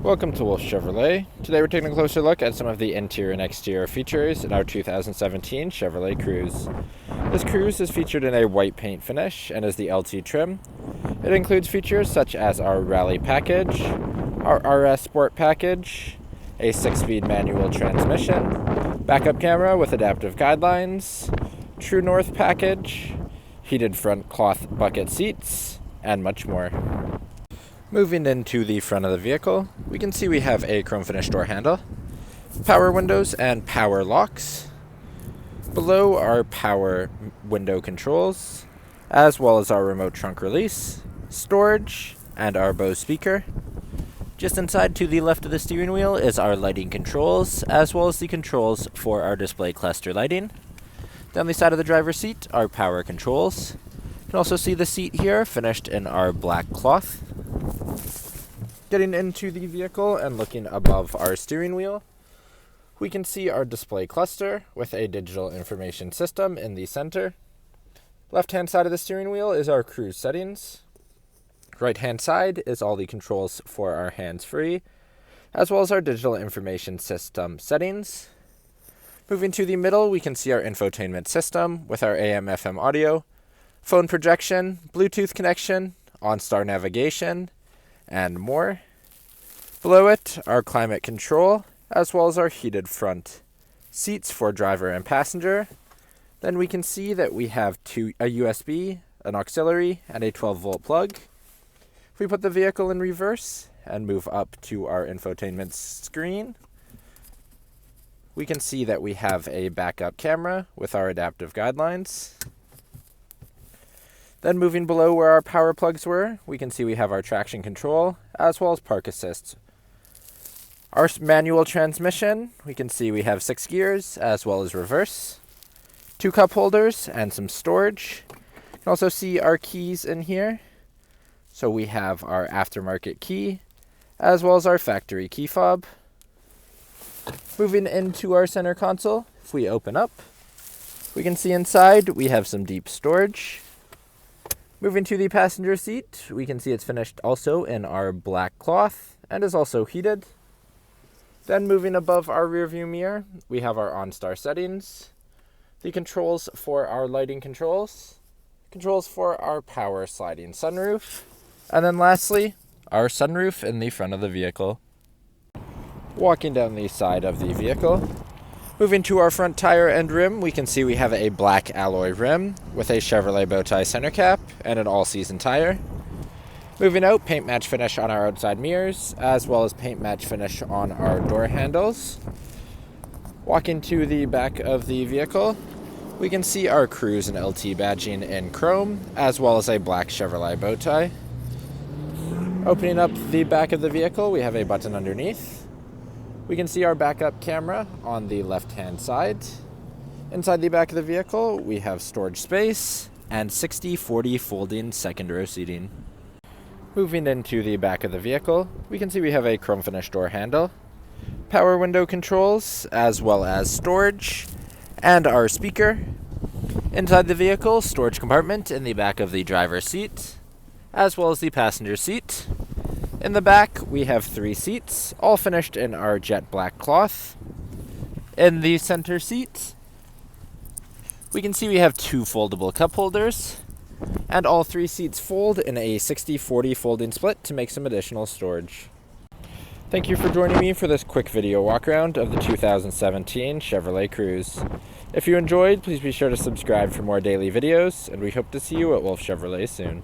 Welcome to Wolfe Chevrolet. Today we're taking a closer look at some of the interior and exterior features in our 2017 Chevrolet Cruze. This Cruze is featured in a white paint finish and is the LT trim. It includes features such as our Rallye package, our RS Sport package, a 6-speed manual transmission, backup camera with adaptive guidelines, True North package, heated front cloth bucket seats, and much more. Moving into the front of the vehicle, we can see we have a chrome finish door handle, power windows and power locks. Below are power window controls, as well as our remote trunk release, storage, and our Bose speaker. Just inside to the left of the steering wheel is our lighting controls, as well as the controls for our display cluster lighting. Down the side of the driver's seat are power controls. You can also see the seat here finished in our black cloth. Getting into the vehicle and looking above our steering wheel, we can see our display cluster with a digital information system in the center. Left-hand side of the steering wheel is our cruise settings. Right-hand side is all the controls for our hands-free, as well as our digital information system settings. Moving to the middle, we can see our infotainment system with our AM/FM audio, phone projection, Bluetooth connection, OnStar navigation, and more. Below it, our climate control, as well as our heated front seats for driver and passenger. Then we can see that we have a USB, an auxiliary, and a 12-volt plug. If we put the vehicle in reverse and move up to our infotainment screen, we can see that we have a backup camera with our adaptive guidelines. Then moving below where our power plugs were, we can see we have our traction control, as well as park assist. Our manual transmission, we can see we have 6 gears, as well as reverse, 2 cup holders, and some storage. You can also see our keys in here. So we have our aftermarket key, as well as our factory key fob. Moving into our center console, if we open up, we can see inside we have some deep storage. Moving to the passenger seat, we can see it's finished also in our black cloth and is also heated. Then moving above our rear view mirror, we have our OnStar settings, the controls for our lighting controls for our power sliding sunroof, and then lastly, our sunroof in the front of the vehicle. Walking down the side of the vehicle, moving to our front tire and rim, we can see we have a black alloy rim with a Chevrolet bow tie center cap and an all-season tire. Moving out, paint match finish on our outside mirrors, as well as paint match finish on our door handles. Walking to the back of the vehicle, we can see our Cruze and LT badging in chrome, as well as a black Chevrolet bow tie. Opening up the back of the vehicle, we have a button underneath. We can see our backup camera on the left-hand side. Inside the back of the vehicle, we have storage space and 60/40 folding second row seating. Moving into the back of the vehicle, we can see we have a chrome finish door handle, power window controls, as well as storage, and our speaker. Inside the vehicle, storage compartment in the back of the driver's seat, as well as the passenger seat. In the back, we have 3 seats, all finished in our jet black cloth. In the center seat, we can see we have 2 foldable cup holders, and all 3 seats fold in a 60/40 folding split to make some additional storage. Thank you for joining me for this quick video walk around of the 2017 Chevrolet Cruze. If you enjoyed, please be sure to subscribe for more daily videos, and we hope to see you at Wolfe Chevrolet soon.